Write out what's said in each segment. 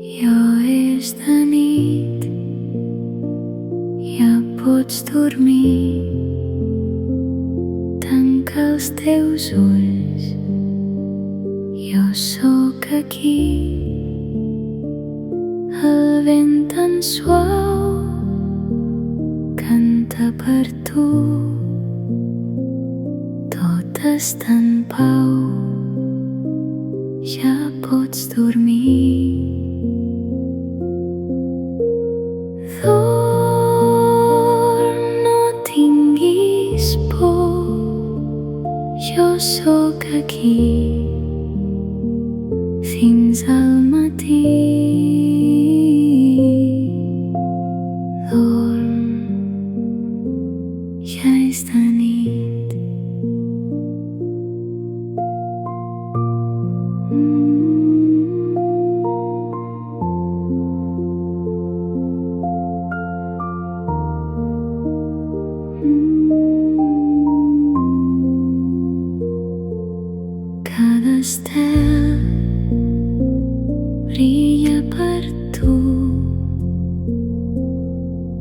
Ja és de nit, ja pots dormir. Tanca els teus ulls, jo sóc aquí. El vent tan suau canta per tu, tot està en pau, ja pots dormir. Dorm, no tinguis por, jo sóc aquí fins al matí. Dorm, ja és de nit. Cada estel brilla per tu,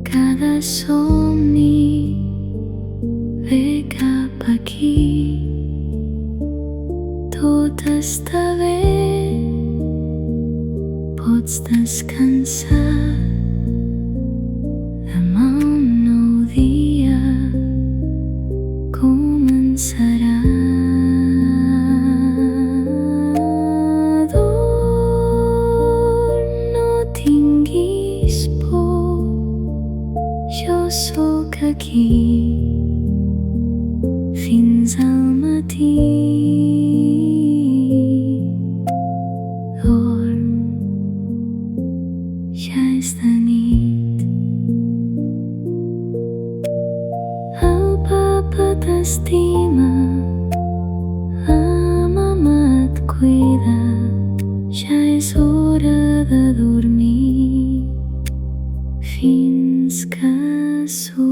cada somni ve cap aquí. Tot està bé, pots descansar. Demà un nou dia començarà. Tinguis por, jo sóc aquí fins al matí. Dorm, ja és de nit. El papa t'estima, la mama et cuida, ja és hora de dormir fins que surti.